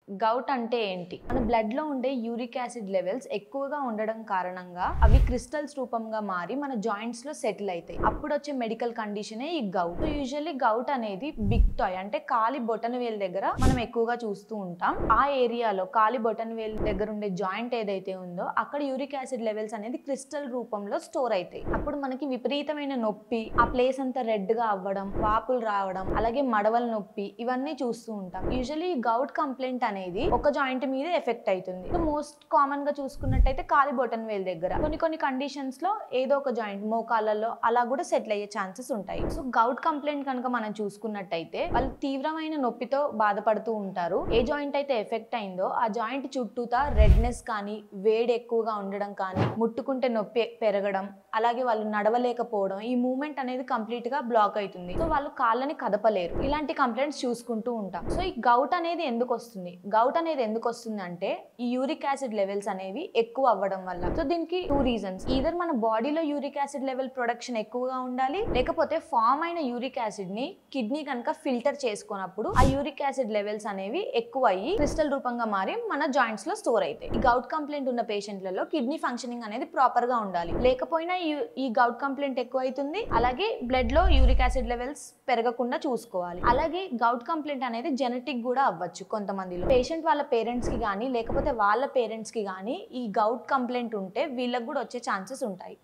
Govt అంటే ఏంటి? మన బ్లడ్ లో ఉండే యూరిక్ యాసిడ్ లెవెల్స్ ఎక్కువగా ఉండడం కారణంగా అవి క్రిస్టల్స్ రూపంగా మారి మన జాయింట్స్ లో సెటిల్ అవుతాయి. అప్పుడు వచ్చే మెడికల్ కండిషనే ఈ గౌట్. యూజువల్లీ గౌట్ అనేది బిగ్ టాయ్ అంటే కాలి బొటన వేలు దగ్గర మనం ఎక్కువగా చూస్తూ ఉంటాం. ఆ ఏరియాలో కాలి బొటన వేలు దగ్గర ఉండే జాయింట్ ఏదైతే ఉందో అక్కడ యూరిక్ యాసిడ్ లెవెల్స్ అనేది క్రిస్టల్ రూపంలో స్టోర్ అవుతాయి. అప్పుడు మనకి విపరీతమైన నొప్పి, ఆ ప్లేస్ అంతా రెడ్ గా అవ్వడం, వాపులు రావడం, అలాగే మడవల నొప్పి ఇవన్నీ చూస్తూ ఉంటాం. యూజువల్లీ గౌట్ కంప్లైంట్ అనేది ఒక జాయింట్ మీద ఎఫెక్ట్ అవుతుంది. మోస్ట్ కామన్ గా చూసుకున్నట్టయితే కాలి బొటన్ వేల్ దగ్గర, కొన్ని కండిషన్స్ లో ఏదో ఒక జాయింట్ మోకాళ్ళలో అలా కూడా సెటిల్ అయ్యే ఛాన్సెస్ ఉంటాయి. సో గౌట్ కంప్లైంట్ కనుక మనం చూసుకున్నట్టయితే వాళ్ళు తీవ్రమైన నొప్పితో బాధపడుతూ ఉంటారు. ఏ జాయింట్ అయితే ఎఫెక్ట్ అయిందో ఆ జాయింట్ చుట్టూతా రెడ్నెస్ కానీ, వేడి ఎక్కువగా ఉండడం కానీ, ముట్టుకుంటే నొప్పి పెరగడం, అలాగే వాళ్ళు నడవలేకపోవడం, ఈ మూవ్మెంట్ అనేది కంప్లీట్ గా బ్లాక్ అవుతుంది. సో వాళ్ళు కాళ్ళని కదపలేరు. ఇలాంటి కంప్లైంట్స్ చూసుకుంటూ ఉంటాం. సో ఈ గౌట్ అనేది ఎందుకు వస్తుంది? గౌట్ అనేది ఎందుకు వస్తుంది అంటే ఈ యూరిక్ యాసిడ్ లెవెల్స్ అనేవి ఎక్కువ అవ్వడం వల్ల. సో దీనికి 2 రీజన్స్. ఈదర్ మన బాడీలో యూరిక్ యాసిడ్ లెవెల్ ప్రొడక్షన్ ఎక్కువగా ఉండాలి, లేకపోతే ఫామ్ అయిన యూరిక్ యాసిడ్ ని కిడ్నీ కనుక ఫిల్టర్ చేసుకున్నప్పుడు ఆ యూరిక్ యాసిడ్ లెవెల్స్ అనేవి ఎక్కువ అయ్యి క్రిస్టల్ రూపంగా మారి మన జాయింట్స్ లో స్టోర్ అవుతాయి. ఈ గౌట్ కంప్లైంట్ ఉన్న పేషెంట్లలో కిడ్నీ ఫంక్షనింగ్ అనేది ప్రాపర్ గా ఉండాలి. లేకపోయినా ఈ గౌట్ కంప్లైంట్ ఎక్కువ అవుతుంది. అలాగే బ్లడ్ లో యూరిక్ యాసిడ్ లెవెల్స్ పెరగకుండా చూసుకోవాలి. అలాగే గౌట్ కంప్లైంట్ అనేది జెనెటిక్ కూడా అవ్వచ్చు. కొంతమందిలో పేషెంట్ వాళ్ళ పేరెంట్స్ కి కానీ లేకపోతే వాళ్ళ పేరెంట్స్ కి కానీ ఈ గౌట్ కంప్లైంట్ ఉంటే వీళ్ళకి కూడా వచ్చే ఛాన్సెస్ ఉంటాయి.